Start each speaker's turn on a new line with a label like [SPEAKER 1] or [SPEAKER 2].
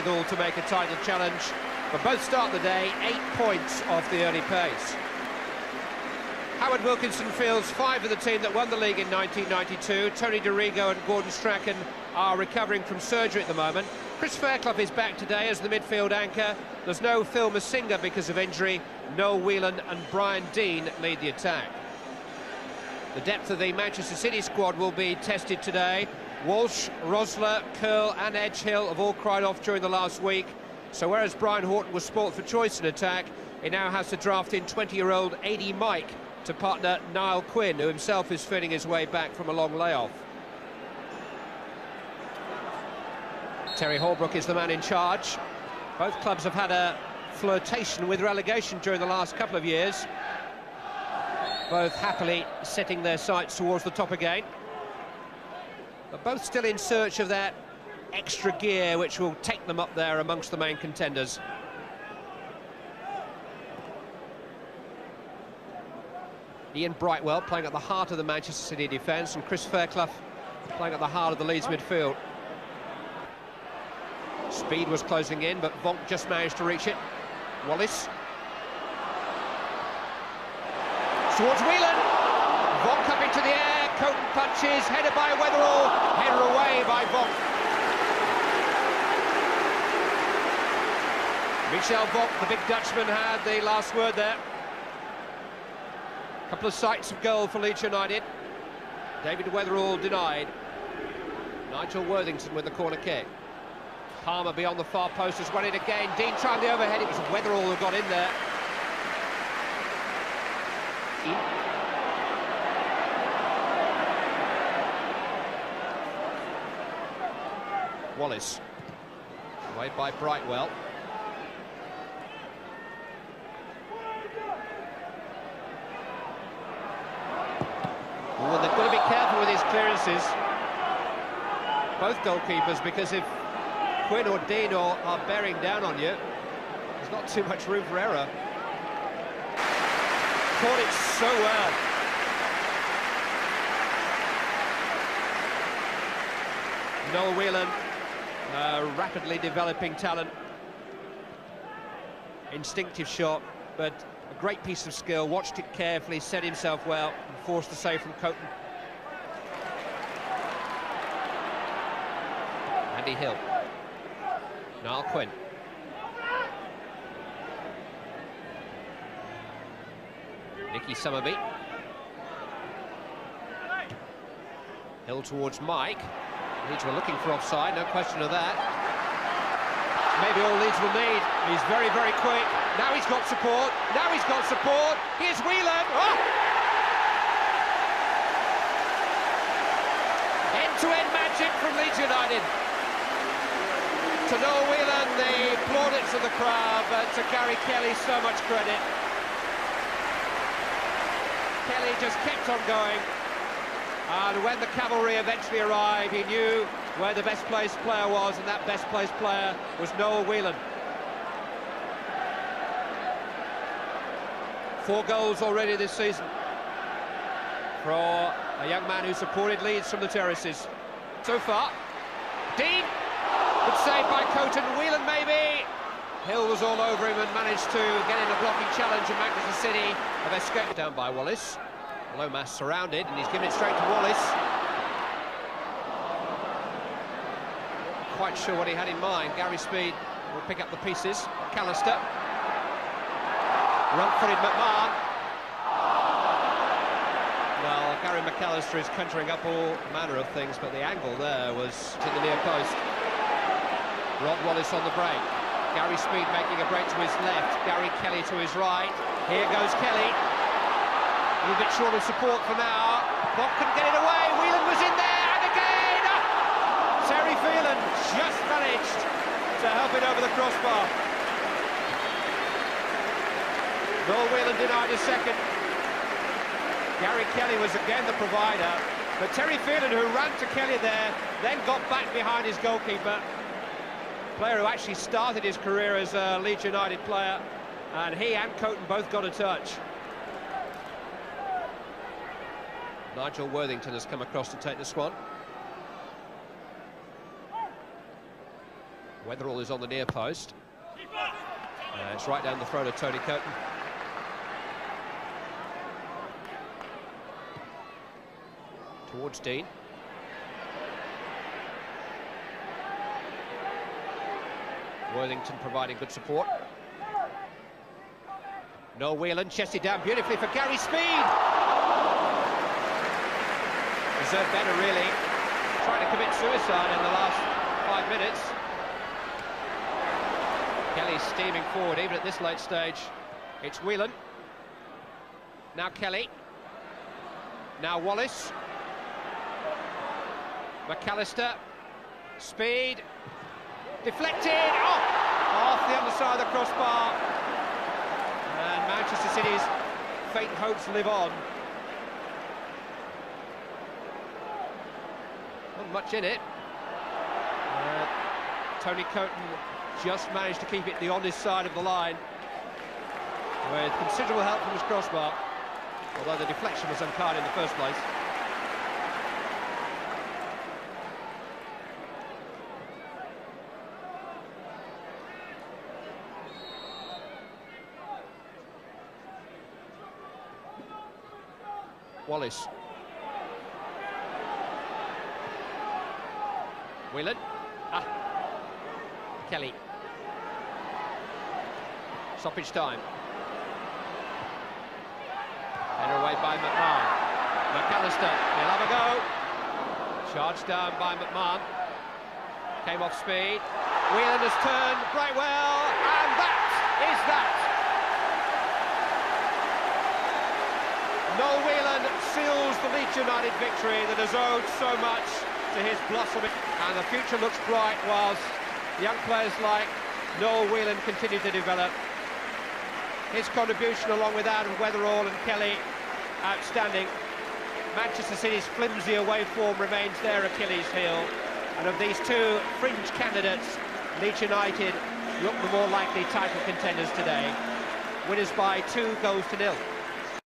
[SPEAKER 1] wherewithal to make a title challenge. But both start the day 8 points off the early pace. Howard Wilkinson fields 5 of the team that won the league in 1992. Tony DeRigo and Gordon Strachan are recovering from surgery at the moment. Chris Fairclough is back today as the midfield anchor. There's no Phil Masinga because of injury. Noel Whelan and Brian Deane lead the attack. The depth of the Manchester City squad will be tested today. Walsh, Rosler, Curl and Edgehill have all cried off during the last week. So whereas Brian Horton was spoilt for choice in attack, he now has to draft in 20-year-old AD Mike to partner Niall Quinn, who himself is feeling his way back from a long layoff. Terry Holbrook is the man in charge. Both clubs have had a flirtation with relegation during the last couple of years. Both happily setting their sights towards the top again. But both still in search of that extra gear which will take them up there amongst the main contenders. Ian Brightwell playing at the heart of the Manchester City defence, and Chris Fairclough playing at the heart of the Leeds midfield. Speed was closing in, but Vonk just managed to reach it. Wallace. Towards Whelan. Vonk up into the air, Coton punches, headed by Weatherall, header away by Vonk. Michel Vonk, the big Dutchman, had the last word there. Couple of sights of goal for Leeds United. David Weatherall denied. Nigel Worthington with the corner kick. Palmer beyond the far post has won it again. Dean trying the overhead. It was Weatherall who got in there. Wallace. Away by Brightwell. Oh, they've got to be careful with his clearances, both goalkeepers, because if Quinn or Dean are bearing down on you, there's not too much room for error. Caught it so well. Noel Whelan, rapidly developing talent. Instinctive shot, but a great piece of skill. Watched it carefully, set himself well, and forced the save from Coton. Andy Hill. Niall Quinn. Nicky Summerby. Hill towards Mike. Leeds were looking for offside, no question of that. Maybe all Leeds will need. He's very, very quick. Now he's got support. Now he's got support. Here's Whelan. Oh! End-to-end magic from Leeds United. To Noel Whelan, the plaudits of the crowd, but to Gary Kelly, so much credit. Kelly just kept on going, and when the cavalry eventually arrived, he knew where the best placed player was, and that best placed player was Noel Whelan. 4 goals already this season for a young man who supported Leeds from the terraces. So far, Dean. Good save by Coton. Whelan maybe. Hill was all over him and managed to get in a blocking challenge, and Manchester City have escaped. Down by Wallace. Lomas surrounded, and he's given it straight to Wallace. Not quite sure what he had in mind. Gary Speed will pick up the pieces. McAllister. Front-footed McMahon. Well, Gary McAllister is conjuring up all manner of things, but the angle there was to the near post. Rod Wallace on the break. Gary Speed making a break to his left. Gary Kelly to his right. Here goes Kelly. A little bit short of support for now. Bob couldn't get it away. Whelan was in there, and again! Terry Phelan just managed to help it over the crossbar. Noel Whelan denied a second. Gary Kelly was again the provider, but Terry Phelan, who ran to Kelly there, then got back behind his goalkeeper. Player who actually started his career as a Leeds United player, and he and Coton both got a touch. Nigel Worthington has come across to take the swan. Weatherall is on the near post. It's right down the throat of Tony Coton. Towards Dean. Worthington providing good support. Noel Whelan chested down beautifully for Gary Speed. Deserved better, really. Trying to commit suicide in the last 5 minutes. Kelly steaming forward even at this late stage. It's Whelan. Now Kelly. Now Wallace. McAllister. Speed. Deflected. Oh! Off the underside of the crossbar. And Manchester City's faint hopes live on. Not much in it. Tony Coton just managed to keep it on his side of the line with considerable help from his crossbar, although the deflection was unkind in the first place. Wallace. Whelan. Kelly. Stoppage time. Header away by McMahon. McAllister, he'll have a go. Charged down by McMahon. Came off speed. Whelan has turned right well, and that is that. Noel Whelan seals the Leeds United victory that has owed so much to his blossoming, and the future looks bright whilst young players like Noel Whelan continue to develop. His contribution, along with that of Weatherall and Kelly, outstanding. Manchester City's flimsy away form remains their Achilles heel, and of these two fringe candidates, Leeds United look the more likely title contenders today. Winners by 2 goals to 0.